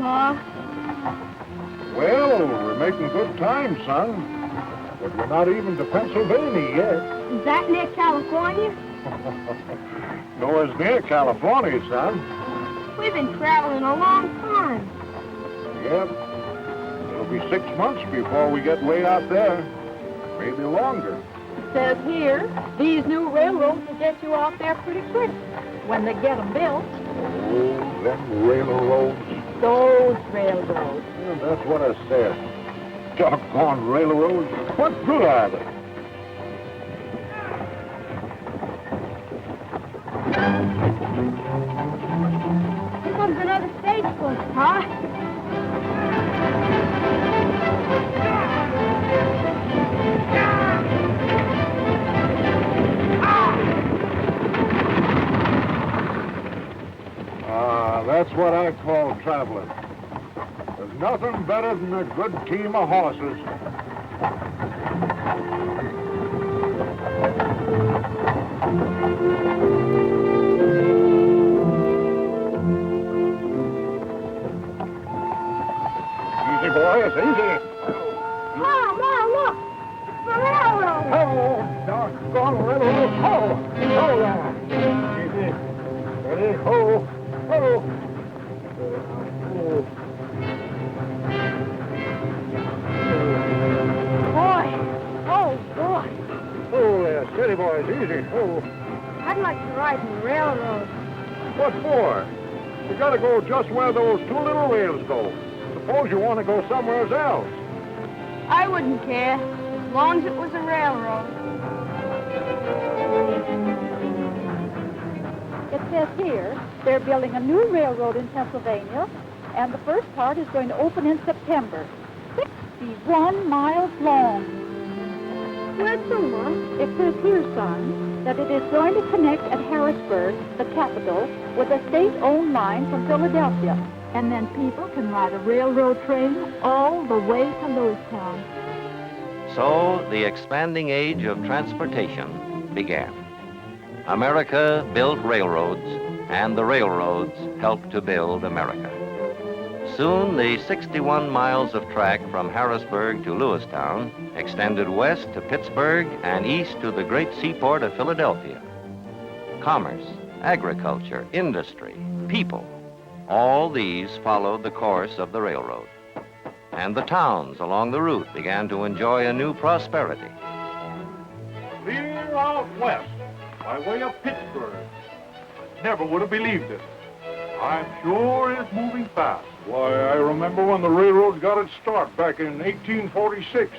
Pa. Well, we're making good time, son. But we're not even to Pennsylvania yet. Is that near California? Nowhere's near California, son. We've been traveling a long time. Yep. It'll be 6 months before we get way out there. Maybe longer. It says here, these new railroads will get you out there pretty quick when they get them built. Oh, them railroads. Those railroads. Yeah, that's what I said. Doggone railroads. What good are they? Here comes another stagecoach, Pa. That's what I call traveling. There's nothing better than a good team of horses. Easy, boys, easy. Mom, look! The railroad! Oh, doggone railroad. Oh, there. Easy. Ready, ho, ho. Boy! Oh, boy! Oh, there. Steady, boys, easy. Oh. I'd like to ride in the railroad. What for? You gotta go just where those two little rails go. Suppose you want to go somewhere else. I wouldn't care, as long as it was a railroad. It says here, they're building a new railroad in Pennsylvania, and the first part is going to open in September. 61 miles long. Where to, Mom? It says here, son, that it is going to connect at Harrisburg, the capital, with a state-owned line from Philadelphia. And then people can ride a railroad train all the way to Lewistown. So the expanding age of transportation began. America built railroads, and the railroads helped to build America. Soon, the 61 miles of track from Harrisburg to Lewistown extended west to Pittsburgh and east to the great seaport of Philadelphia. Commerce, agriculture, industry, people, all these followed the course of the railroad. And the towns along the route began to enjoy a new prosperity. Clear out west, by way of Pittsburgh. Never would have believed it. I'm sure it's moving fast. Why, I remember when the railroad got its start back in 1846.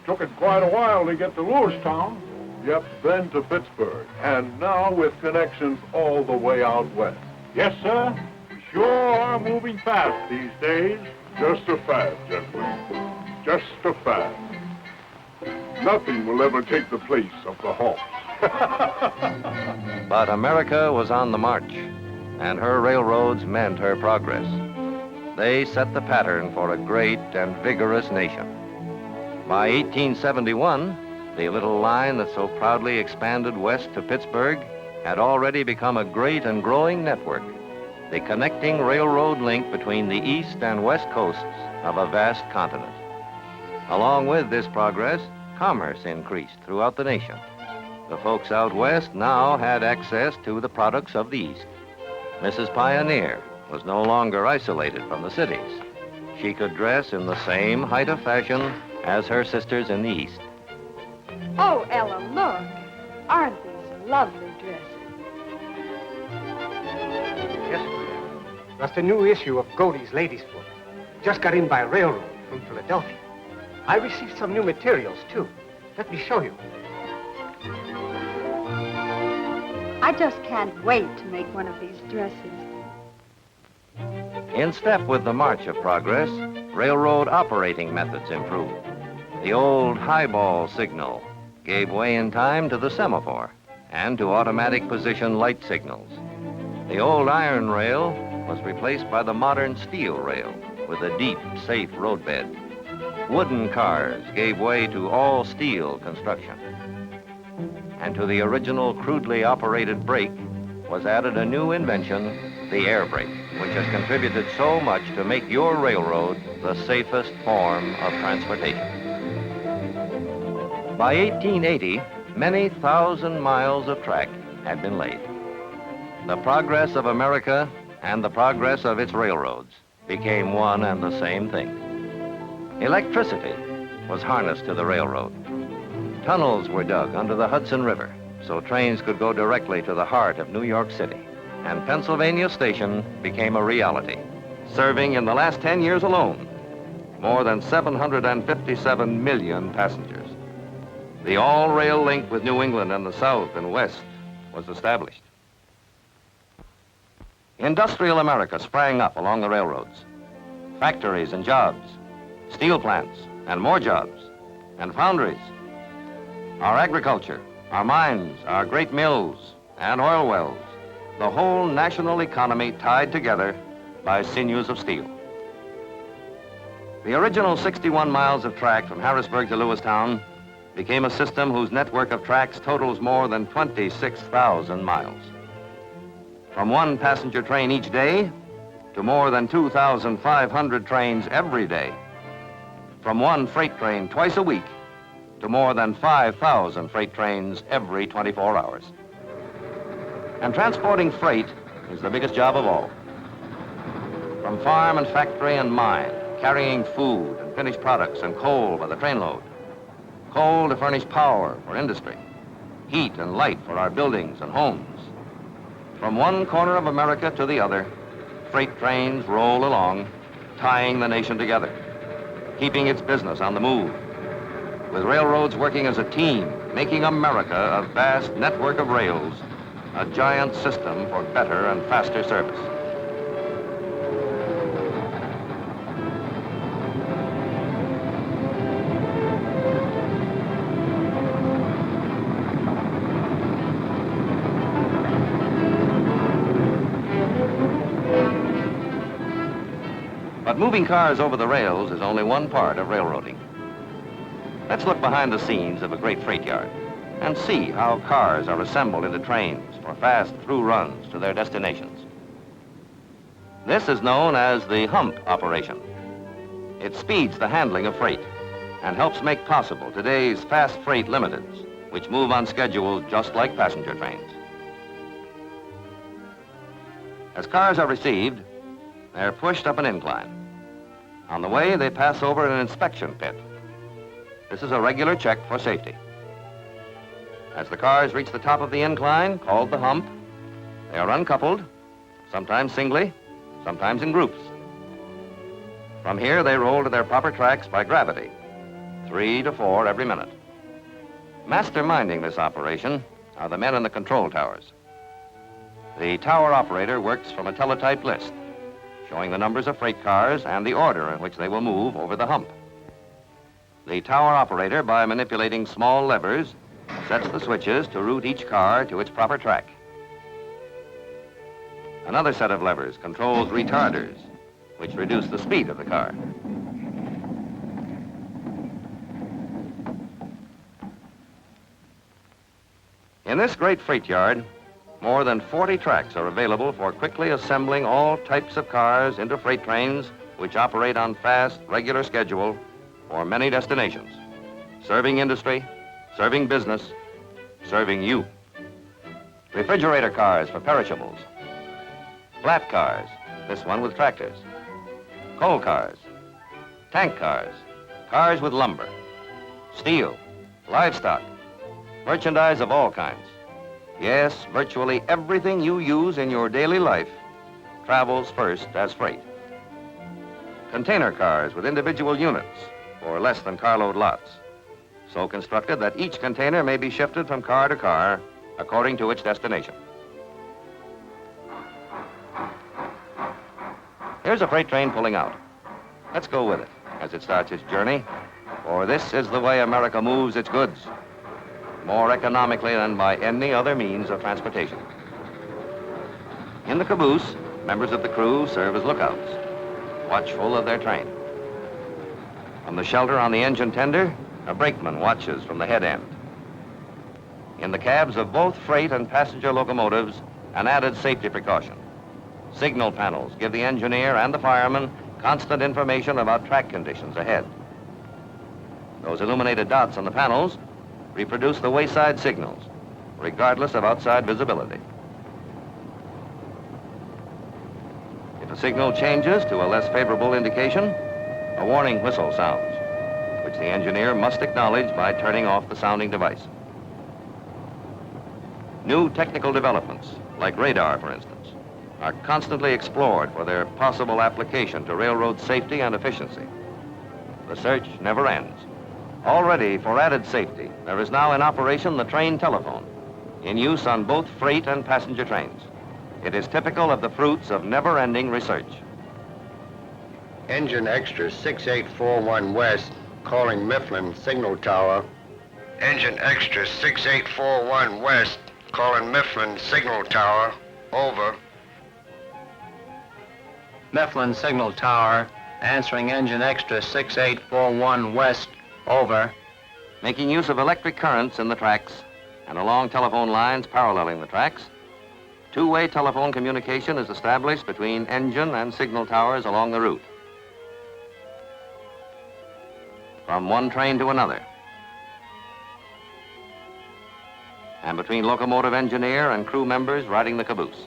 Took it quite a while to get to Lewistown. Yep, then to Pittsburgh. And now with connections all the way out west. Yes, sir. We sure are moving fast these days. Just a fad, gentlemen. Just a fad. Nothing will ever take the place of the horse. But America was on the march, and her railroads meant her progress. They set the pattern for a great and vigorous nation. By 1871, the little line that so proudly expanded west to Pittsburgh had already become a great and growing network, the connecting railroad link between the east and west coasts of a vast continent. Along with this progress, commerce increased throughout the nation. The folks out west now had access to the products of the east. Mrs. Pioneer was no longer isolated from the cities. She could dress in the same height of fashion as her sisters in the east. Oh, Ella, look. Aren't these lovely dresses? Yes, ma'am. That's the new issue of Godey's Ladies' Book. Just got in by railroad from Philadelphia. I received some new materials, too. Let me show you. I just can't wait to make one of these dresses. In step with the march of progress, railroad operating methods improved. The old highball signal gave way in time to the semaphore and to automatic position light signals. The old iron rail was replaced by the modern steel rail with a deep, safe roadbed. Wooden cars gave way to all steel construction. And to the original crudely operated brake was added a new invention, the air brake, which has contributed so much to make your railroad the safest form of transportation. By 1880, many thousand miles of track had been laid. The progress of America and the progress of its railroads became one and the same thing. Electricity was harnessed to the railroad. Tunnels were dug under the Hudson River so trains could go directly to the heart of New York City. And Pennsylvania Station became a reality, serving in the last 10 years alone more than 757 million passengers. The all-rail link with New England and the South and West was established. Industrial America sprang up along the railroads. Factories and jobs, steel plants and more jobs, and foundries. Our agriculture, our mines, our great mills, and oil wells, the whole national economy tied together by sinews of steel. The original 61 miles of track from Harrisburg to Lewistown became a system whose network of tracks totals more than 26,000 miles. From one passenger train each day to more than 2,500 trains every day. From one freight train twice a week to more than 5,000 freight trains every 24 hours. And transporting freight is the biggest job of all. From farm and factory and mine, carrying food and finished products and coal by the trainload. Coal to furnish power for industry, heat and light for our buildings and homes. From one corner of America to the other, freight trains roll along, tying the nation together, keeping its business on the move, with railroads working as a team, making America a vast network of rails, a giant system for better and faster service. But moving cars over the rails is only one part of railroading. Let's look behind the scenes of a great freight yard and see how cars are assembled into trains for fast through runs to their destinations. This is known as the hump operation. It speeds the handling of freight and helps make possible today's fast freight limiteds, which move on schedules just like passenger trains. As cars are received, they're pushed up an incline. On the way, they pass over an inspection pit. This is a regular check for safety. As the cars reach the top of the incline, called the hump, they are uncoupled, sometimes singly, sometimes in groups. From here, they roll to their proper tracks by gravity, 3 to 4 every minute. Masterminding this operation are the men in the control towers. The tower operator works from a teletype list, showing the numbers of freight cars and the order in which they will move over the hump. The tower operator, by manipulating small levers, sets the switches to route each car to its proper track. Another set of levers controls retarders, which reduce the speed of the car. In this great freight yard, more than 40 tracks are available for quickly assembling all types of cars into freight trains which operate on fast, regular schedule for many destinations, serving industry, serving business, serving you. Refrigerator cars for perishables, flat cars, this one with tractors, coal cars, tank cars, cars with lumber, steel, livestock, merchandise of all kinds. Yes, virtually everything you use in your daily life travels first as freight. Container cars with individual units for less than carload lots, so constructed that each container may be shifted from car to car according to its destination. Here's a freight train pulling out. Let's go with it as it starts its journey, for this is the way America moves its goods, more economically than by any other means of transportation. In the caboose, members of the crew serve as lookouts, watchful of their train. From the shelter on the engine tender, a brakeman watches from the head end. In the cabs of both freight and passenger locomotives, an added safety precaution. Signal panels give the engineer and the fireman constant information about track conditions ahead. Those illuminated dots on the panels reproduce the wayside signals, regardless of outside visibility. If a signal changes to a less favorable indication, a warning whistle sounds, which the engineer must acknowledge by turning off the sounding device. New technical developments, like radar, for instance, are constantly explored for their possible application to railroad safety and efficiency. The search never ends. Already, for added safety, there is now in operation the train telephone, in use on both freight and passenger trains. It is typical of the fruits of never-ending research. Engine Extra 6841 West, calling Mifflin Signal Tower. Engine Extra 6841 West, calling Mifflin Signal Tower. Over. Mifflin Signal Tower, answering Engine Extra 6841 West. Over. Making use of electric currents in the tracks and along telephone lines paralleling the tracks, two-way telephone communication is established between engine and signal towers along the route. From one train to another, and between locomotive engineer and crew members riding the caboose.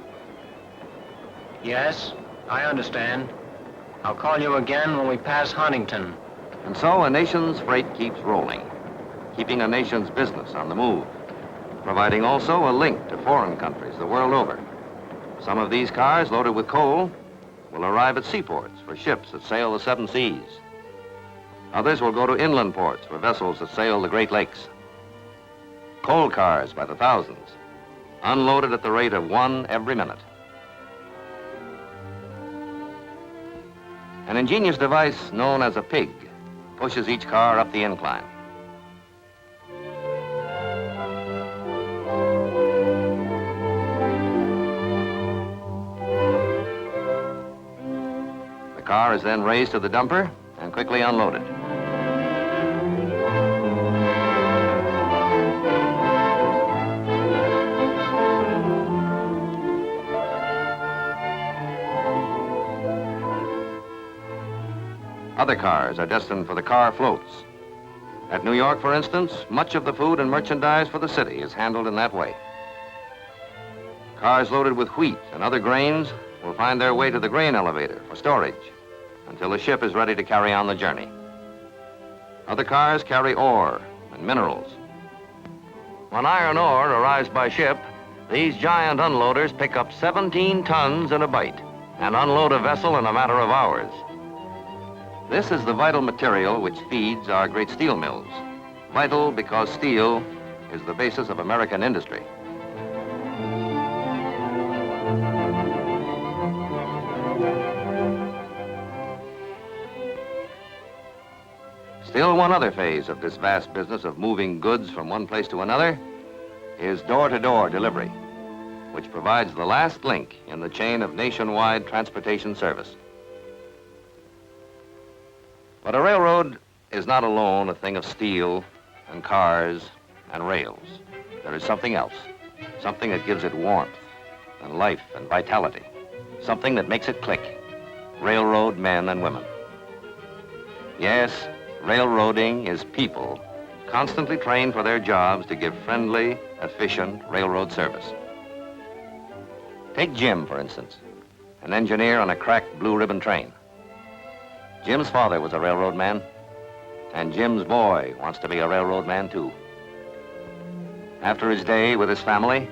Yes, I understand. I'll call you again when we pass Huntington. And so a nation's freight keeps rolling, keeping a nation's business on the move, providing also a link to foreign countries the world over. Some of these cars loaded with coal will arrive at seaports for ships that sail the seven seas. Others will go to inland ports for vessels that sail the Great Lakes. Coal cars by the thousands, unloaded at the rate of one every minute. An ingenious device known as a pig pushes each car up the incline. The car is then raised to the dumper and quickly unloaded. Other cars are destined for the car floats. At New York, for instance, much of the food and merchandise for the city is handled in that way. Cars loaded with wheat and other grains will find their way to the grain elevator for storage until the ship is ready to carry on the journey. Other cars carry ore and minerals. When iron ore arrives by ship, these giant unloaders pick up 17 tons in a bite and unload a vessel in a matter of hours. This is the vital material which feeds our great steel mills. Vital because steel is the basis of American industry. Still one other phase of this vast business of moving goods from one place to another is door-to-door delivery, which provides the last link in the chain of nationwide transportation service. But a railroad is not alone a thing of steel and cars and rails. There is something else, something that gives it warmth and life and vitality, something that makes it click. Railroad men and women. Yes, railroading is people constantly trained for their jobs to give friendly, efficient railroad service. Take Jim, for instance, an engineer on a cracked blue ribbon train. Jim's father was a railroad man, and Jim's boy wants to be a railroad man too. After his day with his family,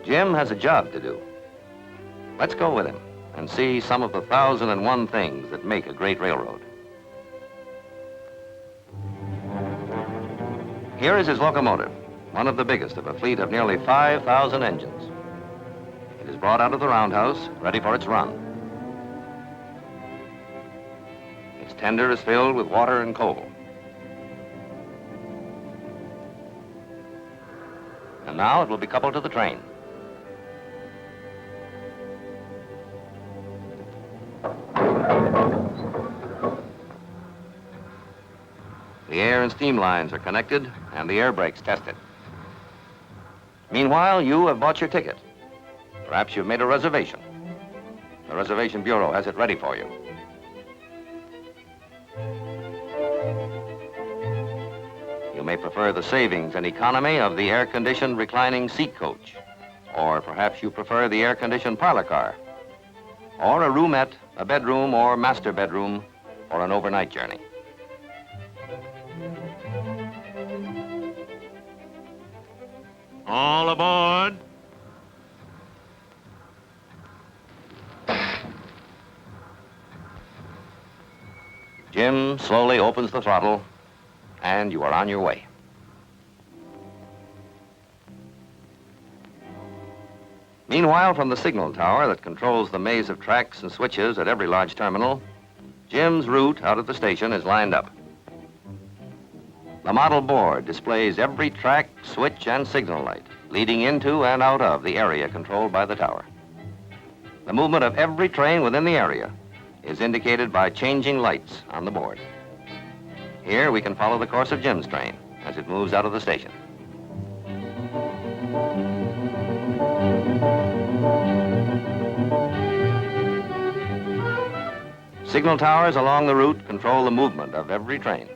Jim has a job to do. Let's go with him and see some of the 1,001 things that make a great railroad. Here is his locomotive, one of the biggest of a fleet of nearly 5,000 engines. It is brought out of the roundhouse, ready for its run. Its tender is filled with water and coal. And now it will be coupled to the train. The air and steam lines are connected and the air brakes tested. Meanwhile, you have bought your ticket. Perhaps you've made a reservation. The Reservation Bureau has it ready for you. You may prefer the savings and economy of the air-conditioned reclining seat coach. Or perhaps you prefer the air-conditioned parlor car. Or a roomette, a bedroom, or master bedroom for an overnight journey. All aboard. Jim slowly opens the throttle, and you are on your way. Meanwhile, from the signal tower that controls the maze of tracks and switches at every large terminal, Jim's route out of the station is lined up. The model board displays every track, switch, and signal light leading into and out of the area controlled by the tower. The movement of every train within the area is indicated by changing lights on the board. Here we can follow the course of Jim's train as it moves out of the station. Signal towers along the route control the movement of every train.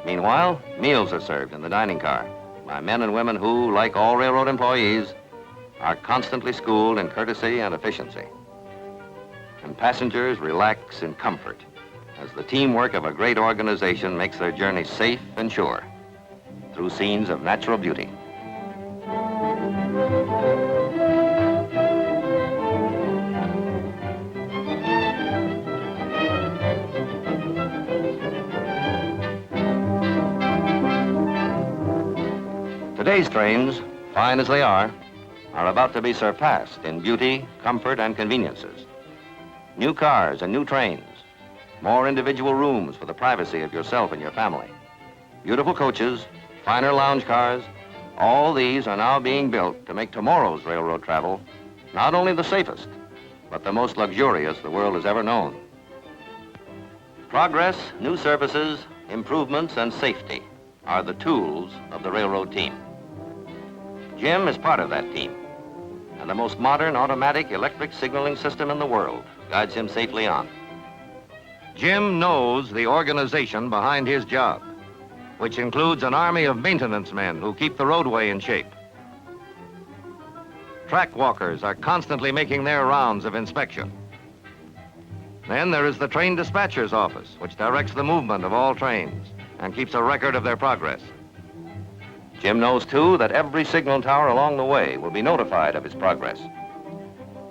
Meanwhile, meals are served in the dining car by men and women who, like all railroad employees, are constantly schooled in courtesy and efficiency. And passengers relax in comfort as the teamwork of a great organization makes their journey safe and sure through scenes of natural beauty. Today's trains, fine as they are about to be surpassed in beauty, comfort, and conveniences. New cars and new trains, more individual rooms for the privacy of yourself and your family, beautiful coaches, finer lounge cars, all these are now being built to make tomorrow's railroad travel not only the safest, but the most luxurious the world has ever known. Progress, new services, improvements, and safety are the tools of the railroad team. Jim is part of that team, and the most modern automatic electric signaling system in the world guides him safely on. Jim knows the organization behind his job, which includes an army of maintenance men who keep the roadway in shape. Track walkers are constantly making their rounds of inspection. Then there is the train dispatcher's office, which directs the movement of all trains and keeps a record of their progress. Jim knows, too, that every signal tower along the way will be notified of his progress,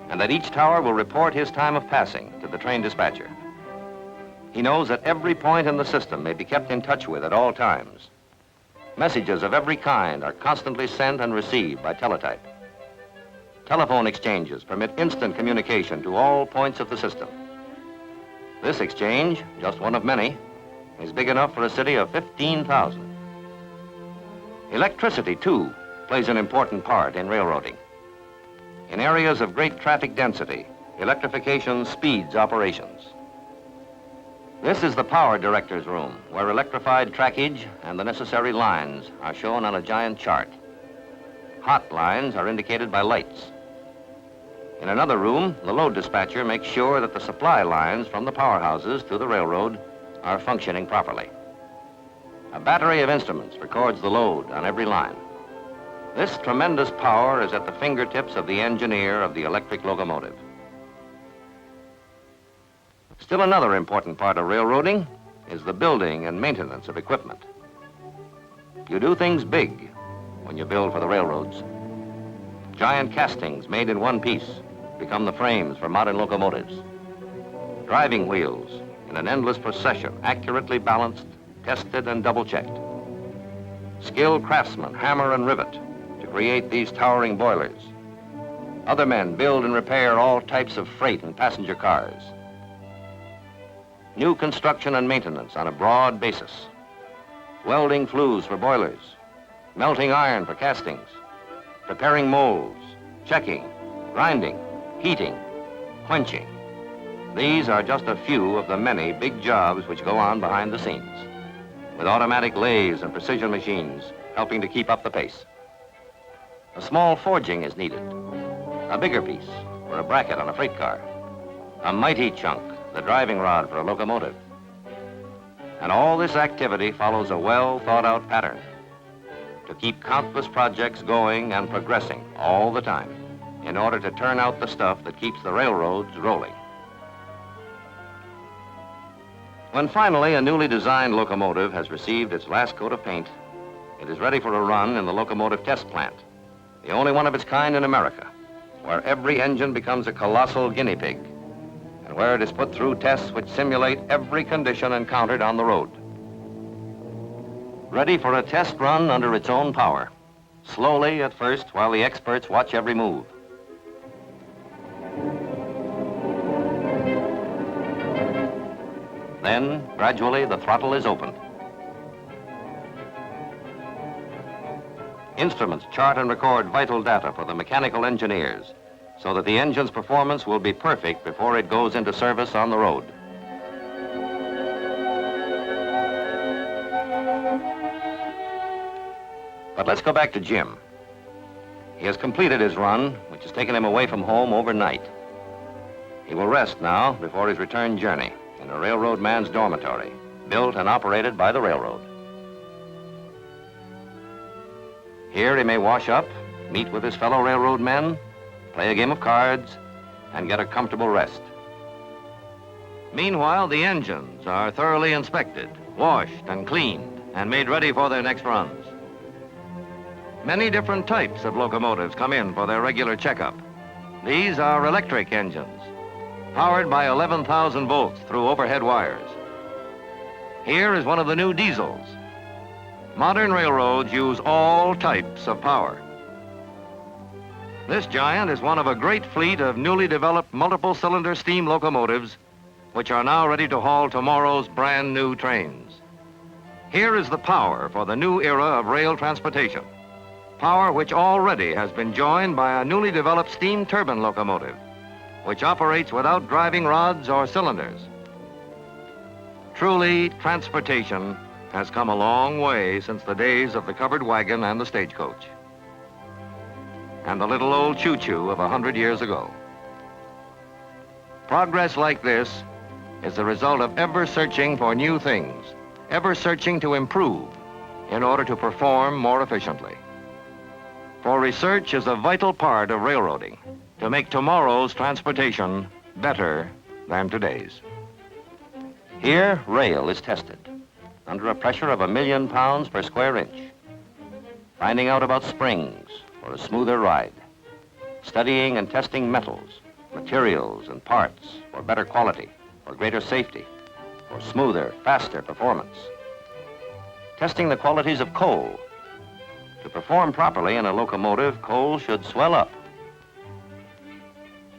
and that each tower will report his time of passing to the train dispatcher. He knows that every point in the system may be kept in touch with at all times. Messages of every kind are constantly sent and received by teletype. Telephone exchanges permit instant communication to all points of the system. This exchange, just one of many, is big enough for a city of 15,000. Electricity, too, plays an important part in railroading. In areas of great traffic density, electrification speeds operations. This is the power director's room, where electrified trackage and the necessary lines are shown on a giant chart. Hot lines are indicated by lights. In another room, the load dispatcher makes sure that the supply lines from the powerhouses to the railroad are functioning properly. A battery of instruments records the load on every line. This tremendous power is at the fingertips of the engineer of the electric locomotive. Still another important part of railroading is the building and maintenance of equipment. You do things big when you build for the railroads. Giant castings made in one piece become the frames for modern locomotives. Driving wheels in an endless procession, accurately balanced, tested, and double-checked. Skilled craftsmen hammer and rivet to create these towering boilers. Other men build and repair all types of freight and passenger cars. New construction and maintenance on a broad basis. Welding flues for boilers, melting iron for castings, preparing molds, checking, grinding, heating, quenching. These are just a few of the many big jobs which go on behind the scenes, with automatic lathes and precision machines helping to keep up the pace. A small forging is needed. a bigger piece for a bracket on a freight car, a mighty chunk, the driving rod for a locomotive. And all this activity follows a well-thought-out pattern to keep countless projects going and progressing all the time in order to turn out the stuff that keeps the railroads rolling. When finally a newly designed locomotive has received its last coat of paint, it is ready for a run in the locomotive test plant, the only one of its kind in America, where every engine becomes a colossal guinea pig, and where it is put through tests which simulate every condition encountered on the road. Ready for a test run under its own power, slowly at first while the experts watch every move. Then, gradually, the throttle is opened. Instruments chart and record vital data for the mechanical engineers so that the engine's performance will be perfect before it goes into service on the road. But let's go back to Jim. He has completed his run, which has taken him away from home overnight. He will rest now before his return journey in a railroad man's dormitory, built and operated by the railroad. Here he may wash up, meet with his fellow railroad men, play a game of cards, and get a comfortable rest. Meanwhile, the engines are thoroughly inspected, washed and cleaned, and made ready for their next runs. Many different types of locomotives come in for their regular checkup. These are electric engines, powered by 11,000 volts through overhead wires. Here is one of the new diesels. Modern railroads use all types of power. This giant is one of a great fleet of newly developed multiple-cylinder steam locomotives, which are now ready to haul tomorrow's brand new trains. Here is the power for the new era of rail transportation, power which already has been joined by a newly developed steam turbine locomotive, which operates without driving rods or cylinders. Truly, transportation has come a long way since the days of the covered wagon and the stagecoach, and the little old choo-choo of 100 years ago. Progress like this is the result of ever searching for new things, ever searching to improve in order to perform more efficiently. For research is a vital part of railroading to make tomorrow's transportation better than today's. Here, rail is tested under a pressure of 1,000,000 pounds per square inch, finding out about springs for a smoother ride, studying and testing metals, materials, and parts for better quality, for greater safety, for smoother, faster performance. Testing the qualities of coal. To perform properly in a locomotive, coal should swell up.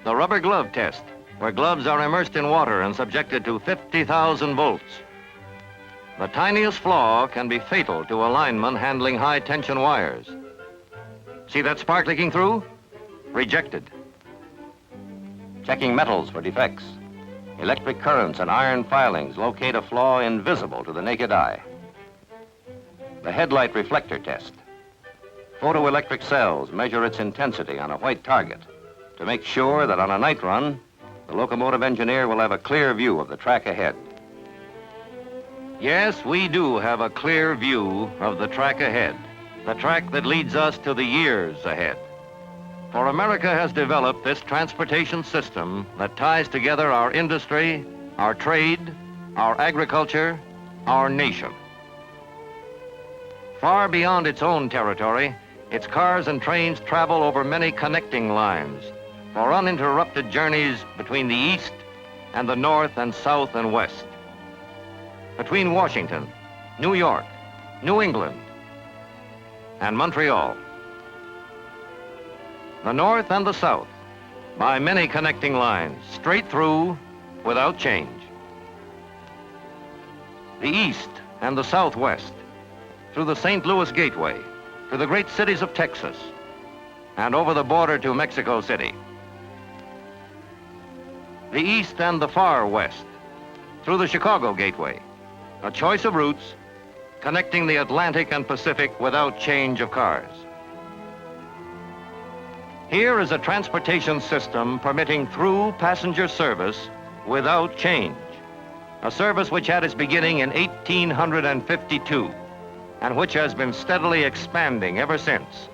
The rubber glove test, where gloves are immersed in water and subjected to 50,000 volts. The tiniest flaw can be fatal to a lineman handling high-tension wires. See that spark leaking through? Rejected. Checking metals for defects. Electric currents and iron filings locate a flaw invisible to the naked eye. The headlight reflector test. Photoelectric cells measure its intensity on a white target to make sure that on a night run, the locomotive engineer will have a clear view of the track ahead. Yes, we do have a clear view of the track ahead, the track that leads us to the years ahead. For America has developed this transportation system that ties together our industry, our trade, our agriculture, our nation. Far beyond its own territory, its cars and trains travel over many connecting lines for uninterrupted journeys between the east and the north and south and west, between Washington, New York, New England, and Montreal. The north and the south, by many connecting lines, straight through without change. The east and the southwest, through the St. Louis Gateway, to the great cities of Texas, and over the border to Mexico City. The east and the far west, through the Chicago Gateway, a choice of routes connecting the Atlantic and Pacific without change of cars. Here is a transportation system permitting through passenger service without change. A service which had its beginning in 1852 and which has been steadily expanding ever since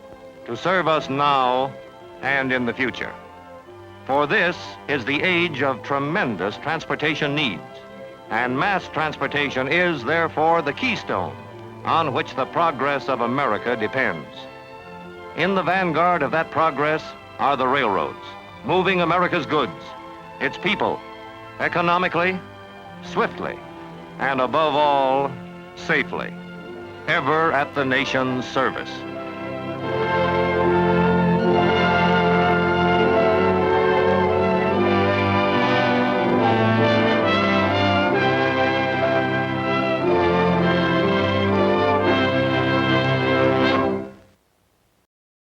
to serve us now and in the future. For this is the age of tremendous transportation needs, and mass transportation is therefore the keystone on which the progress of America depends. In the vanguard of that progress are the railroads, moving America's goods, its people, economically, swiftly, and above all, safely, ever at the nation's service.